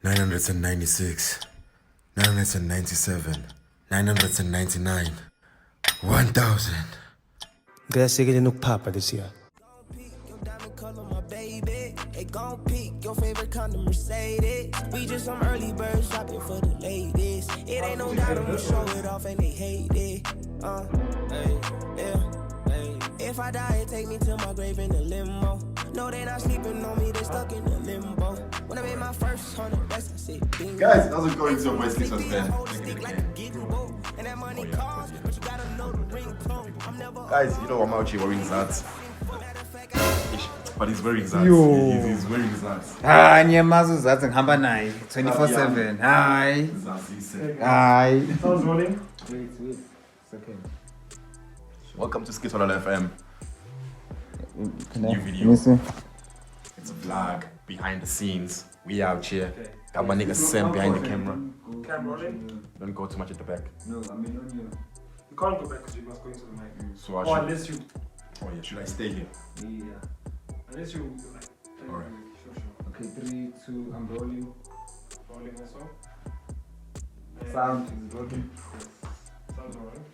996, 997, 999, 1000. Ngiyasekeleni ukuphapha lesiya. It gon' peak, your favorite kind of Mercedes. We just some early birds shopping for the ladies. It ain't no doubt I'ma show it off and they hate it. Hey, yeah, hey. If I die, it take me to my grave in a limo. No, they not sleeping on me, they stuck in a limbo. When I made my first 100 best, I said, bingo. Guys, how's it going? So, Wesley Suspend. And that money costs, but you gotta know the ringtone. I'm never. Guys, you know I'm out here wearing Zats. But he's wearing Zats. Yo. He's wearing Zats. Hayi nyamaza uzazi ngihamba naye 24/7. Hayi. Zats, he said. Hayi. Sounds rolling. Wait. Second. Welcome to Skitolala FM. Can New video. It's a vlog behind the scenes. We out here. Got my nigga Sam behind the camera. Cam rolling. Don't go too much at the back. No, I mean on you. You can't go back because you must go into the mic. So I Or should. unless you, Oh yeah, should I stay here? Yeah. unless you like. Alright. Sure. Okay, 3, 2, I'm rolling. Rolling also. Sound is rolling. Sounds rolling.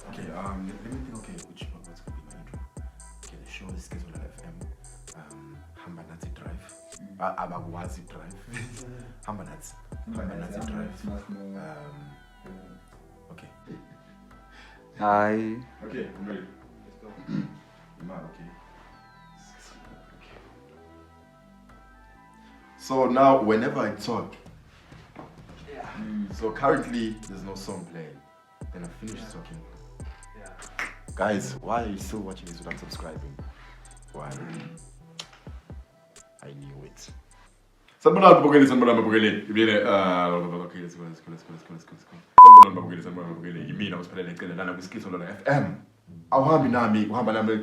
Okay, let me think. Okay, what's gonna be my intro? Okay, the show is Skitolala FM. Hambanati Drive. Abagwazi Drive. Hambanati Drive. Okay. Hayi. Okay, I'm ready. Let's go. Man, okay. So now, whenever I talk, so currently there's no song playing. Then I finish talking. Yeah. Guys, why are you still watching this without subscribing? Why? I knew it. Sanibona Mbogele. Ibile okay, let's go. Sanibona Mbogele. Yimina usiphelele icele lana kwiSkitolala FM. Awuhambi nami, uhamba nami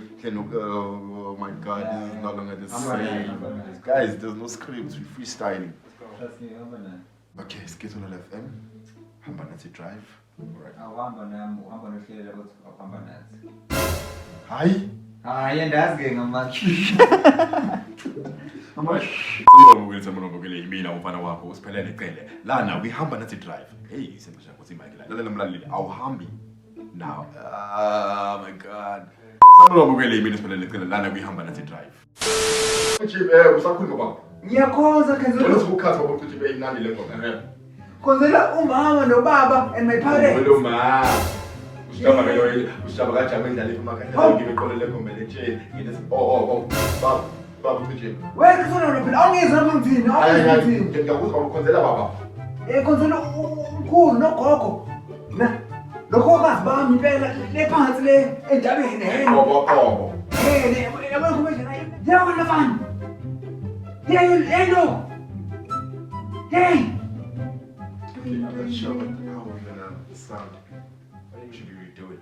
oh my god, this is no longer the same. Guys, there's no scripts, we're freestyling. Trust me, hamba naye. Okay, Skitolala FM. Hambanati Drive. Alright. Awuhamba nami, uhamba nohlelo ukuthi awuhamba nathi. Hi. Hayi andazi ke ngamanje. Sanibona Mbogele, yimina umfana wakho usiphelele icele lana kwihamba nathi drive. Hey, sembasha ukuthi imike la. Lalela mlaleli, awuhambi now. Oh my god. Sanibona Mbogele, yimina usiphelele icele lana kwihamba nathi drive. Chief, usakhuluma baba. Ngiyakhoza khenzela. Wena ukukhatha baba ukuthi be inani lengoma. Khonzela umama nobaba and my parents. Lo ma. Ushaba kajama indlala emakhaya ngibeqolele ngomele chain. Ngithi baba uthi Wena kusona phela awungizwa ngithini? Awungizwa. ngiyakuzwa ukukhonzela baba. Khonzela umkhulu nogogo. Na. Lokho kasibami impela lephansi le entabeni he. Qobo. Yabona kumanje naye. Yabona bani? Hey no. Hey. I'm not sure how we're gonna sound. We should redo it.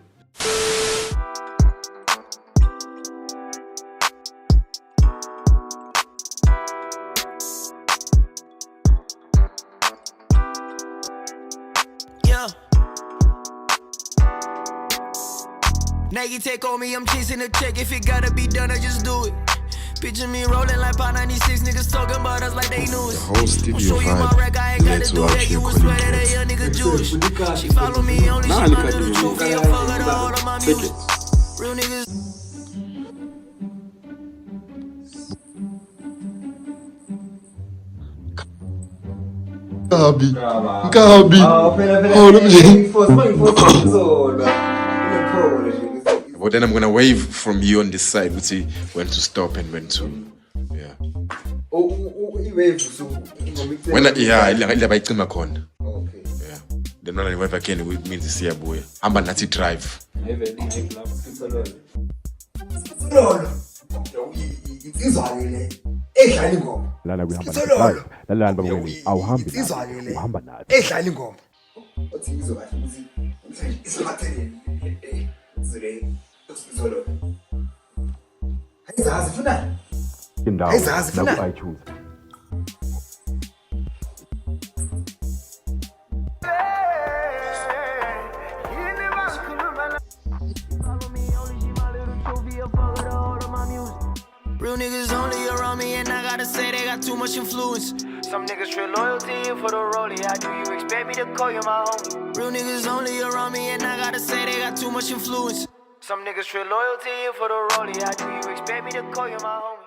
Yeah. Nike take on me, I'm chasing a check. If it gotta be done, I just do it. Picture me rolling like Pi 96 niggas talking about us like they knew it. The whole studio show you my vibe record, I ain't led gotta to do that. actually You would swear that a calling young nigga Jewish. She follow me only, she my little trophy. I fuck her to all of my music. Real niggas. Nkabi. Oh, let me But then I'm gonna wave from you on this side. We'll see when to stop and when to, yeah. When I bayicima khona. Okay. Yeah. Then when I wave again, it means siya boy. Hamba nathi drive. Lolo. Izwane le. Edlala ingoma. Lala kuhamba Skitololo. nathi. Lala Mbogele, awuhambi nathi. Izwane le. Uhamba nathi. Edlala ingoma. Othi izokahle ukuthi isimathelele. Zile. Skitololo. Hayizazi funa. Indawo Ayizazi funa. lapho ayichoose. Real niggas only around me, and I gotta say they got too much influence. Some niggas trade loyalty for the rollie. How do you expect me to call you my homie? Real niggas only around me, and I gotta say they got too much influence. Some niggas trade loyalty for the rollie. How do you expect me to call you my homie?